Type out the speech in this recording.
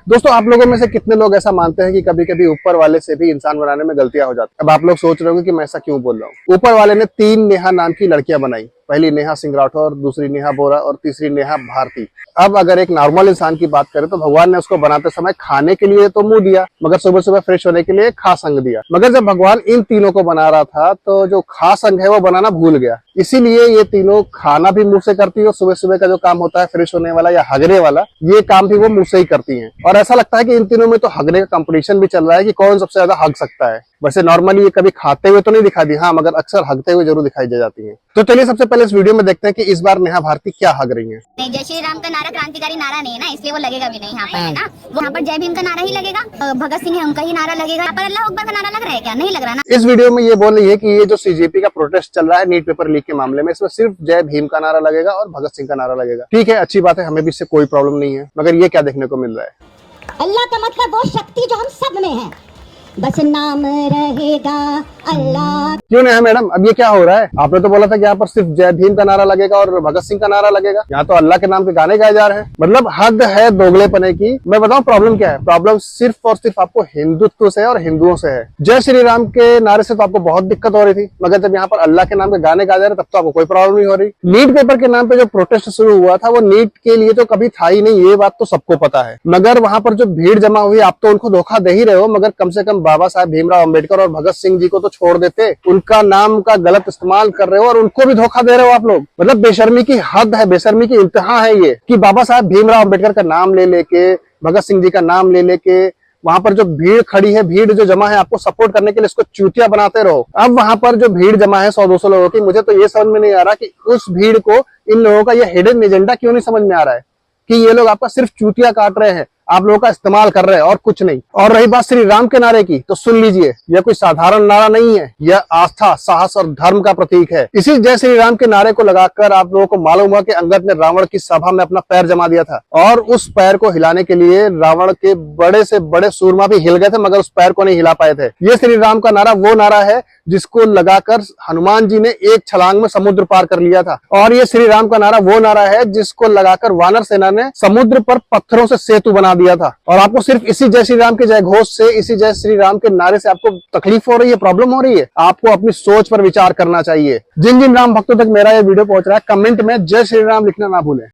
दोस्तों, आप लोगों में से कितने लोग ऐसा मानते हैं कि कभी कभी ऊपर वाले से भी इंसान बनाने में गलतियां हो जाती हैं। अब आप लोग सोच रहे होंगे कि मैं ऐसा क्यों बोल रहा हूँ। ऊपर वाले ने 3 नेहा नाम की लड़कियां बनाई। पहली नेहा सिंह राठौर, दूसरी नेहा बोरा और तीसरी नेहा भारती। अब अगर एक नॉर्मल इंसान की बात करें तो भगवान ने उसको बनाते समय खाने के लिए तो मुंह दिया, मगर सुबह सुबह फ्रेश होने के लिए खा संग दिया। मगर जब भगवान इन तीनों को बना रहा था तो जो खा संग है वो बनाना भूल गया। इसीलिए ये तीनों खाना भी मुंह से करती है और सुबह सुबह का जो काम होता है फ्रेश होने वाला या हगने वाला, ये काम भी वो मुंह से ही करती हैं। और ऐसा लगता है कि इन तीनों में तो हगने का कंपटीशन भी चल रहा है कि कौन सबसे ज्यादा हग सकता है। वैसे नॉर्मली ये कभी खाते हुए तो नहीं दिखाई दी, हाँ, मगर अक्सर हगते हुए जरूर दिखाई दे जाती हैं। तो चलिए सबसे पहले इस वीडियो में देखते हैं कि इस बार नेहा भारती क्या हग रही हैं। नहीं, जय श्री राम का नारा क्रांतिकारी नारा नहीं है ना, इसलिए वो लगेगा भी नहीं यहाँ पर, है ना। वो यहाँ पर जय भीम का नारा ही लगेगा, भगत सिंह है उनका ही नारा लगेगा। यहाँ पर अल्लाह अकबर का नारा लग रहा है क्या? नहीं लग रहा ना। इस वीडियो में ये बोल रही है कि ये जो सीजेपी का प्रोटेस्ट चल रहा है नीट पेपर लीक के मामले में, इसमें सिर्फ जय भीम का नारा लगेगा और भगत सिंह का नारा लगेगा। ठीक है, अच्छी बात है, हमें भी इससे कोई प्रॉब्लम नहीं है। मगर ये क्या देखने को मिल रहा है? अल्लाह का मतलब वो शक्ति जो हम सब में है, बस नाम रहेगा अल्लाह। क्यों नहीं है मैडम, अब ये क्या हो रहा है? आपने तो बोला था कि यहाँ पर सिर्फ जय भीम का नारा लगेगा और भगत सिंह का नारा लगेगा। यहाँ तो अल्लाह के नाम के गाने गाए जा रहे हैं। मतलब हद है दोगलेपने की। मैं बताऊं प्रॉब्लम क्या है? प्रॉब्लम सिर्फ और सिर्फ आपको हिंदुत्व से और हिंदुओं से है। जय श्री राम के नारे से तो आपको बहुत दिक्कत हो रही थी, मगर जब यहाँ पर अल्लाह के नाम के गाने गाए जा रहे तब तो आपको कोई प्रॉब्लम नहीं हो रही। नीट पेपर के नाम पे जो प्रोटेस्ट शुरू हुआ था वो नीट के लिए तो कभी था ही नहीं, ये बात तो सबको पता है। मगर वहां पर जो भीड़ जमा हुई, आप तो उनको धोखा दे ही रहे हो, मगर कम से कम बाबा साहब भीमराव अम्बेडकर और भगत सिंह जी को तो छोड़ देते। उनका नाम का गलत इस्तेमाल कर रहे हो और उनको भी धोखा दे रहे हो आप लोग। मतलब बेशर्मी की हद है, बेशर्मी की इंतहा है ये कि बाबा साहब भीमराव अम्बेडकर का नाम ले लेके, भगत सिंह जी का नाम ले लेके वहां पर जो भीड़ खड़ी है, भीड़ जो जमा है आपको सपोर्ट करने के लिए, इसको चूतिया बनाते रहो। अब वहां पर जो भीड़ जमा है 100-200 लोगों की, मुझे तो ये समझ में नहीं आ रहा कि उस भीड़ को इन लोगों का ये हिडन एजेंडा क्यों नहीं समझ में आ रहा है कि ये लोग आपका सिर्फ चूतिया काट रहे हैं, आप लोगों का इस्तेमाल कर रहे हैं और कुछ नहीं। और रही बात श्री राम के नारे की, तो सुन लीजिए, यह कोई साधारण नारा नहीं है, यह आस्था, साहस और धर्म का प्रतीक है। इसी जय श्री राम के नारे को लगाकर आप लोगों को मालूम हुआ कि अंगद ने रावण की सभा में अपना पैर जमा दिया था और उस पैर को हिलाने के लिए रावण के बड़े से बड़े सूरमा भी हिल गए थे, मगर उस पैर को नहीं हिला पाए थे। ये श्री राम का नारा वो नारा है जिसको लगाकर हनुमान जी ने एक छलांग में समुद्र पार कर लिया था। और ये श्री राम का नारा वो नारा है जिसको लगाकर वानर सेना ने समुद्र पर पत्थरों से सेतु बना दिया था। और आपको सिर्फ इसी जय श्री राम के जय घोष से, इसी जय श्री राम के नारे से आपको तकलीफ हो रही है, प्रॉब्लम हो रही है? आपको अपनी सोच पर विचार करना चाहिए। जिन जिन राम भक्तों तक मेरा ये वीडियो पहुंच रहा है, कमेंट में जय श्री राम लिखना ना भूलें।